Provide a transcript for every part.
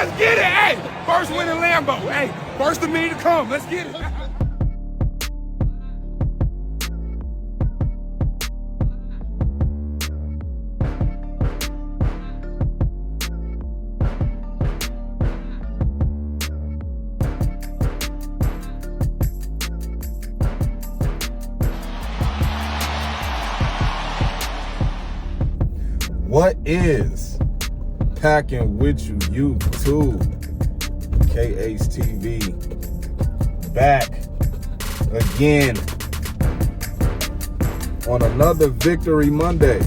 Let's get it. Hey, first win in Lambeau. Hey, first of many to come. Let's get it. What is packing with you, YouTube? KH TV back again on another Victory Monday.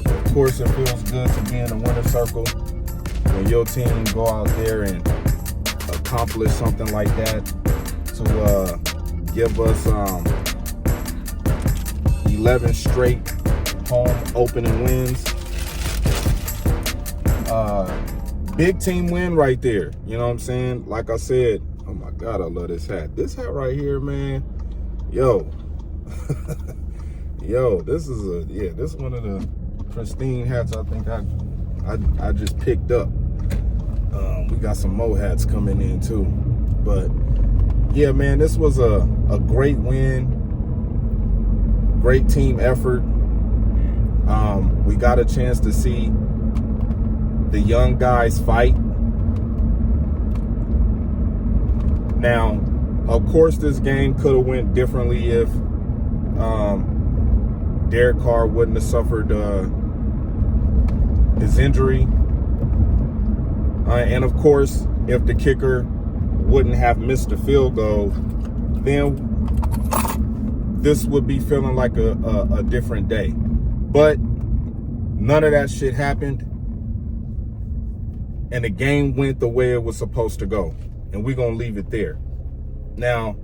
Of course, it feels good to be in the winner's circle when your team go out there and accomplish something like that to give us 11 straight home opening wins. Big team win right there. You know what I'm saying? Like I said, oh my God, I love this hat. This hat right here, man. Yo. Yo, this is this is one of the pristine hats I think I just picked up. We got some more hats coming in too. But yeah, man, this was a great win. Great team effort. We got a chance to see the young guys fight. Now, of course, this game could have went differently if Derek Carr wouldn't have suffered his injury. And of course, if the kicker wouldn't have missed the field goal, then this would be feeling like a different day. But none of that shit happened. And the game went the way it was supposed to go. And we're going to leave it there. Now,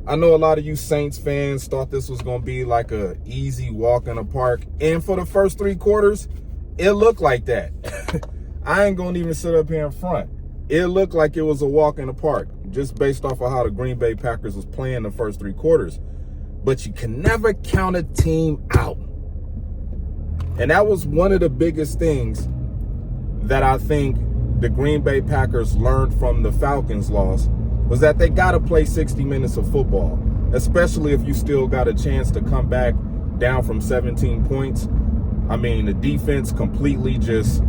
I know a lot of you Saints fans thought this was going to be like a easy walk in the park. And for the first 3 quarters, it looked like that. I ain't going to even sit up here in front. It looked like it was a walk in the park, just based off of how the Green Bay Packers was playing the first 3 quarters. But you can never count a team out. And that was one of the biggest things that I think the Green Bay Packers learned from the Falcons loss, was that they got to play 60 minutes of football, especially if you still got a chance to come back down from 17 points. I mean, the defense completely just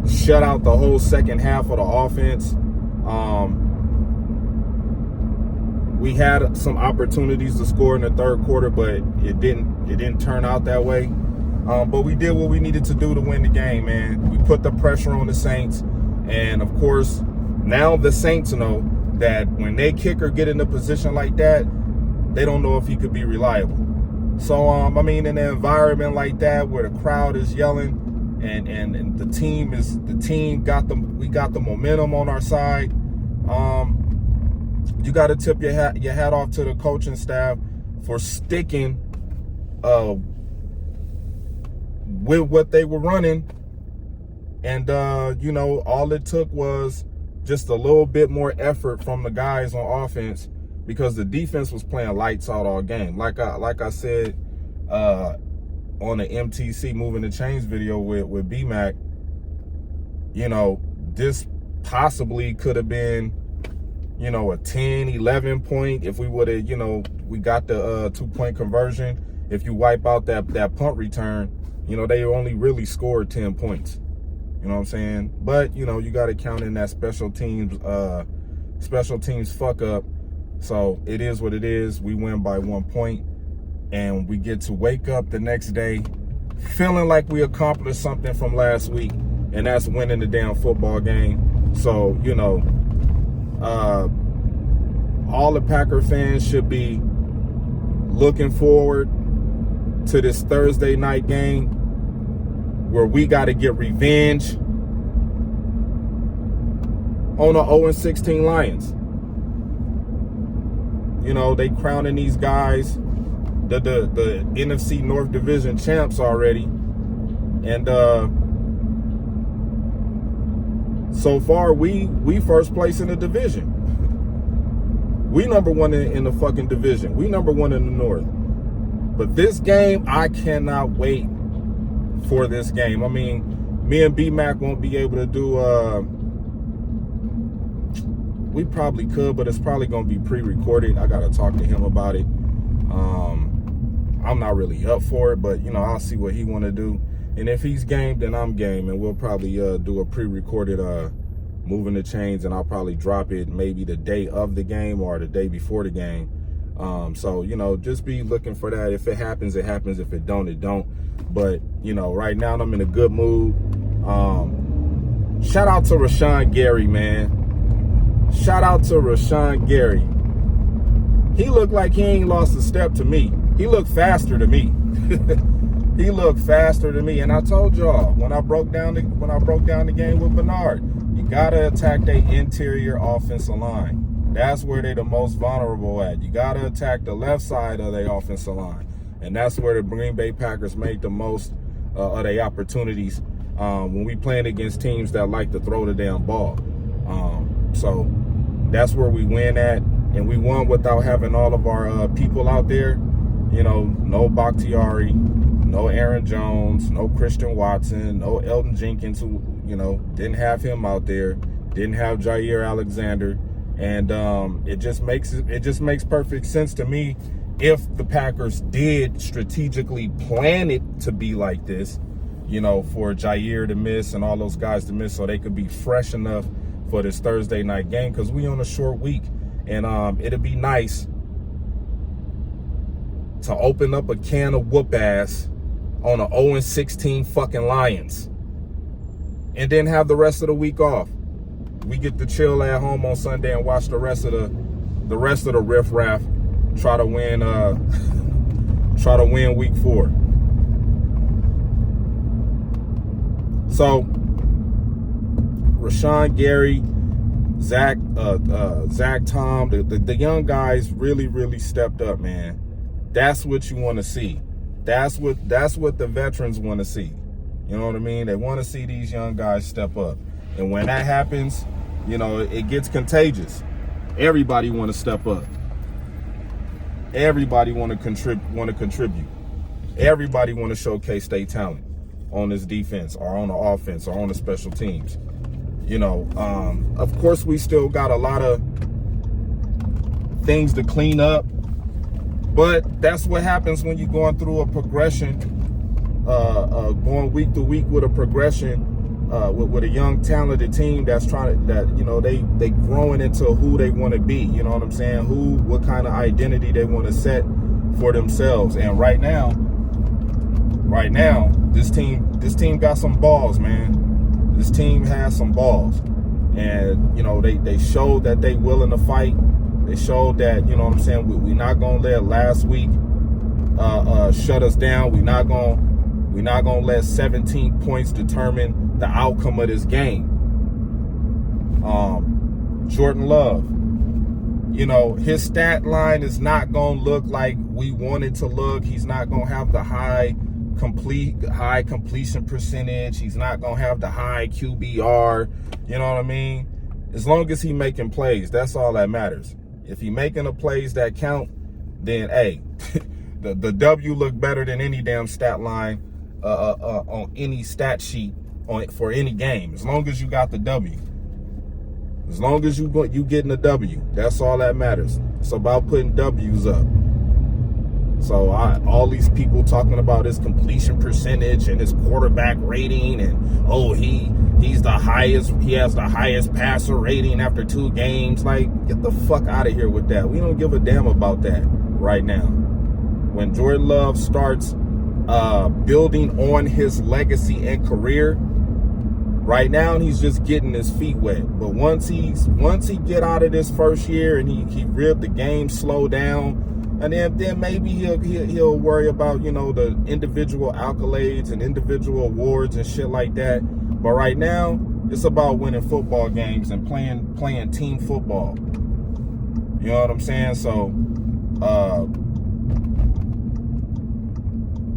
shut out the whole second half of the offense. We had some opportunities to score in the third quarter, but it didn't turn out that way. But we did what we needed to do to win the game, man. We put the pressure on the Saints. And, of course, now the Saints know that when they kicker get in a position like that, they don't know if he could be reliable. So, I mean, in an environment like that where the crowd is yelling and we got the momentum on our side, you got to tip your hat off to the coaching staff for sticking with what they were running. And, all it took was just a little bit more effort from the guys on offense, because the defense was playing lights out all game. Like I said on the MTC Moving the Chains video with B-Mac, this possibly could have been, a 10, 11 point if we would have, we got the 2-point conversion. If you wipe out that punt return, they only really scored 10 points. You know what I'm saying? But, you got to count in that special teams fuck up. So it is what it is. We win by 1 point, and we get to wake up the next day feeling like we accomplished something from last week, and that's winning the damn football game. So, all the Packer fans should be looking forward to this Thursday night game where we got to get revenge on the 0-16 Lions. They crowning these guys the NFC North Division champs already. And so far, we first place in the division. We number one in the fucking division. We number one in the North. But this game, I cannot wait for this game. I mean, Me and B-Mac won't be able to do, we probably could, but it's probably going to be pre-recorded. I got to talk to him about it. I'm not really up for it, but, I'll see what he want to do. And if he's game, then I'm game, and we'll probably do a pre-recorded moving the chains, and I'll probably drop it maybe the day of the game or the day before the game. So, just be looking for that. If it happens, it happens. If it don't, it don't. But, right now I'm in a good mood. Shout out to Rashawn Gary, man. Shout out to Rashawn Gary. He looked like he ain't lost a step to me. He looked faster to me. He looked faster to me. And I told y'all when I broke down the game with Bernard, you gotta attack their interior offensive line. That's where they're the most vulnerable at. You gotta attack the left side of their offensive line. And that's where the Green Bay Packers make the most of their opportunities when we playing against teams that like to throw the damn ball. So that's where we win at. And we won without having all of our people out there. No Bakhtiari, no Aaron Jones, no Christian Watson, no Elton Jenkins, who, didn't have him out there, didn't have Jair Alexander. And it just makes perfect sense to me if the Packers did strategically plan it to be like this, for Jair to miss and all those guys to miss so they could be fresh enough for this Thursday night game, because we on a short week. And it'd be nice to open up a can of whoop ass on a 0-16 fucking Lions and then have the rest of the week off. We get to chill at home on Sunday and watch the rest of the riffraff try to win week 4. So Rashawn Gary, Zach Tom, the young guys really stepped up, man. That's what you want to see. That's what the veterans want to see. You know what I mean? They want to see these young guys step up. And when that happens, it gets contagious. Everybody want to step up. Everybody want to contribute. Everybody want to showcase their talent on this defense or on the offense or on the special teams. Of course, we still got a lot of things to clean up, but that's what happens when you're going through a progression, going week to week with a progression, with a young, talented team that's trying to, they growing into who they want to be. You know what I'm saying? What kind of identity they want to set for themselves. And right now, this team got some balls, man. This team has some balls, and they showed that they willing to fight. They showed that we're not gonna let last week shut us down. We're not gonna let 17 points determine the outcome of this game. Jordan Love, his stat line is not gonna look like we want it to look. He's not gonna have the high completion percentage. He's not gonna have the high QBR. You know what I mean? As long as he making plays, that's all that matters. If he making the plays that count, then hey, the W look better than any damn stat line on any stat sheet for any game. As long as you got the W, as long as you getting the W, that's all that matters. It's about putting W's up. So all these people talking about his completion percentage and his quarterback rating, and he has the highest passer rating after 2 games. Like, get the fuck out of here with that. We don't give a damn about that right now. When Jordan Love starts building on his legacy and career, right now he's just getting his feet wet. But once he get out of this first year and he ripped the game, slow down. And then maybe he'll worry about, the individual accolades and individual awards and shit like that. But right now, it's about winning football games and playing team football. You know what I'm saying? So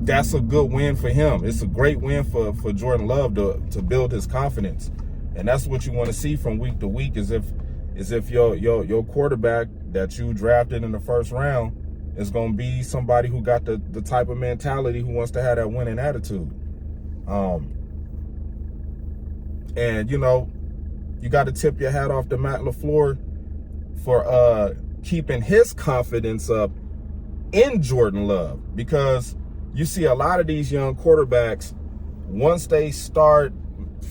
that's a good win for him. It's a great win for Jordan Love to build his confidence. And that's what you want to see from week to week, is if your quarterback that you drafted in the first round is going to be somebody who got the type of mentality who wants to have that winning attitude. And, you know, you got to tip your hat off to Matt LaFleur for keeping his confidence up in Jordan Love, because you see a lot of these young quarterbacks, once they start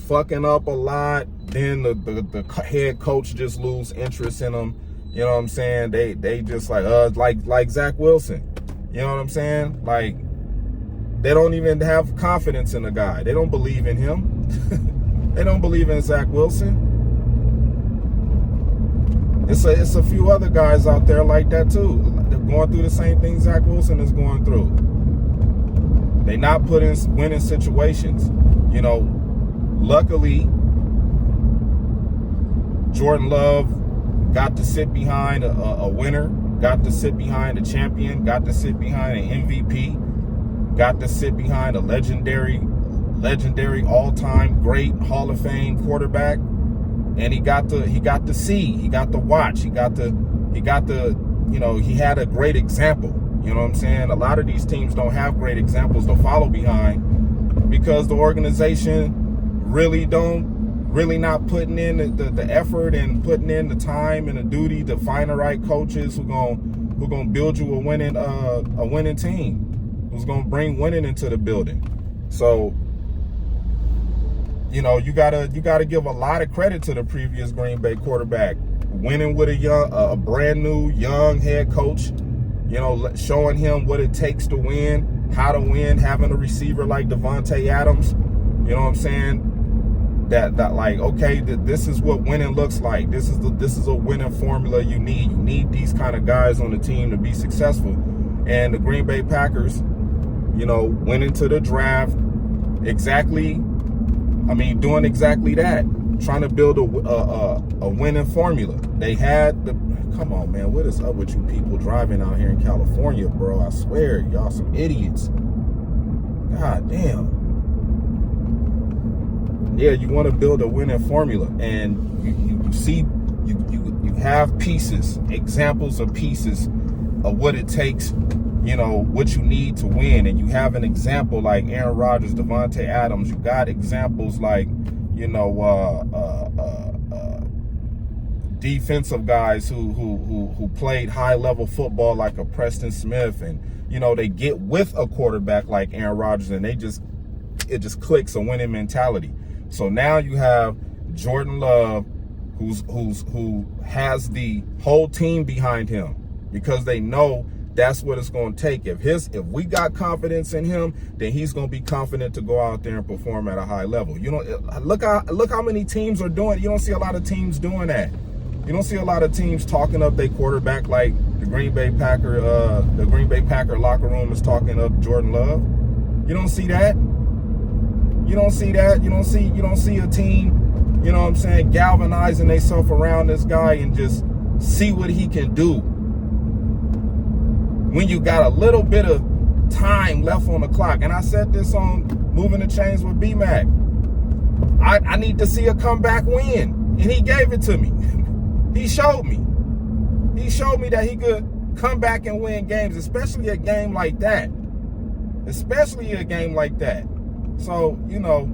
fucking up a lot, then the head coach just lose interest in them. You know what I'm saying? They just like Zach Wilson. You know what I'm saying? Like, they don't even have confidence in the guy. They don't believe in him. They don't believe in Zach Wilson. It's a few other guys out there like that too. They're going through the same thing Zach Wilson is going through. They not put in winning situations. You know, luckily, Jordan Love got to sit behind a winner, got to sit behind a champion, got to sit behind an MVP, got to sit behind a legendary all-time great Hall of Fame quarterback. And he got to see, he got to watch, he got to, you know, he had a great example. You know what I'm saying? A lot of these teams don't have great examples to follow behind because the organization really not putting in the effort and putting in the time and the duty to find the right coaches who gonna build you a winning team, who's gonna bring winning into the building. So, you know, you gotta give a lot of credit to the previous Green Bay quarterback, winning with a brand new young head coach. You know, showing him what it takes to win, how to win, having a receiver like Davante Adams. You know what I'm saying? That like, okay, this is what winning looks like. This is a winning formula you need. You need these kind of guys on the team to be successful. And the Green Bay Packers, you know, went into the draft doing exactly that, trying to build a winning formula. They had come on, man, what is up with you people driving out here in California, bro? I swear, y'all some idiots. God damn. Yeah, you want to build a winning formula, and you see, you have pieces, examples of pieces of what it takes, you know, what you need to win. And you have an example like Aaron Rodgers, Davante Adams. You got examples like, you know, defensive guys who played high level football like a Preston Smith, and you know, they get with a quarterback like Aaron Rodgers and it just clicks, a winning mentality. So now you have Jordan Love who has the whole team behind him because they know that's what it's going to take. If we got confidence in him, then he's going to be confident to go out there and perform at a high level. You know, look how many teams are doing it. You don't see a lot of teams doing that. You don't see a lot of teams talking up their quarterback like the Green Bay Packer locker room is talking up Jordan Love. You don't see that. You don't see that. You don't see a team, you know what I'm saying, galvanizing themselves around this guy and just see what he can do. When you got a little bit of time left on the clock. And I said this on Moving the Chains with B-Mac. I need to see a comeback win. And he gave it to me. He showed me. He showed me that he could come back and win games, especially a game like that. So, you know,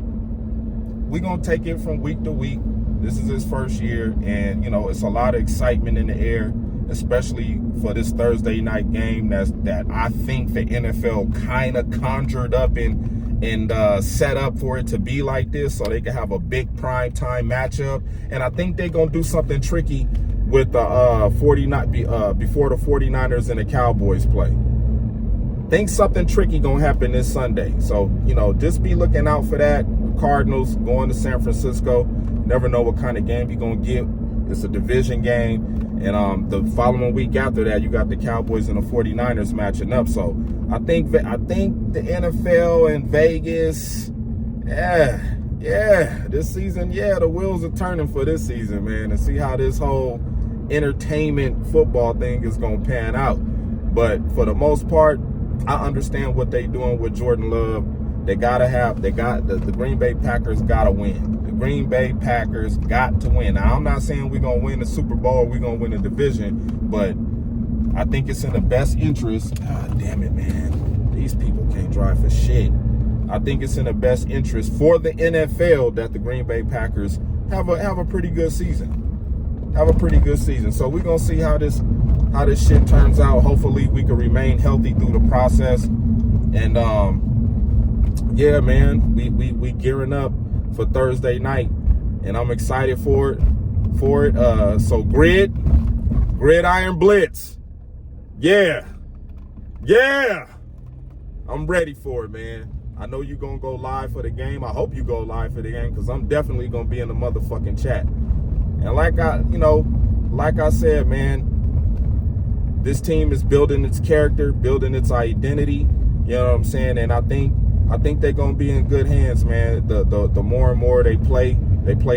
we're going to take it from week to week. This is his first year, and, you know, it's a lot of excitement in the air, especially for this Thursday night game that I think the NFL kind of conjured up and set up for it to be like this so they can have a big prime time matchup. And I think they're going to do something tricky with the before the 49ers and the Cowboys play. Think something tricky going to happen this Sunday. So, you know, just be looking out for that. The Cardinals going to San Francisco. Never know what kind of game you're going to get. It's a division game. And the following week after that, you got the Cowboys and the 49ers matching up. So I think the NFL and Vegas, this season, the wheels are turning for this season, man, and see how this whole entertainment football thing is going to pan out. But for the most part, I understand what they're doing with Jordan Love. The Green Bay Packers got to win. The Green Bay Packers got to win. Now, I'm not saying we're going to win the Super Bowl, we're going to win the division, but I think it's in the best interest. God damn it, man. These people can't drive for shit. I think it's in the best interest for the NFL that the Green Bay Packers have a pretty good season. Have a pretty good season. So we're gonna see how this shit turns out. Hopefully we can remain healthy through the process. And yeah, man, we gearing up for Thursday night, and I'm excited for it. So Gridiron Blitz. Yeah. I'm ready for it, man. I know you're going to go live for the game. I hope you go live for the game, because I'm definitely going to be in the motherfucking chat. And like I said, man, this team is building its character, building its identity. You know what I'm saying? And I think they're going to be in good hands, man. The more and more they play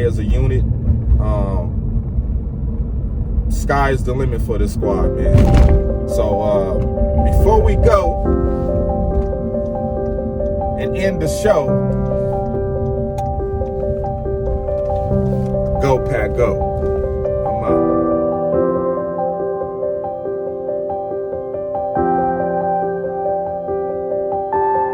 as a unit. Sky's the limit for this squad, man. So before we go and end the show, go Pack, go.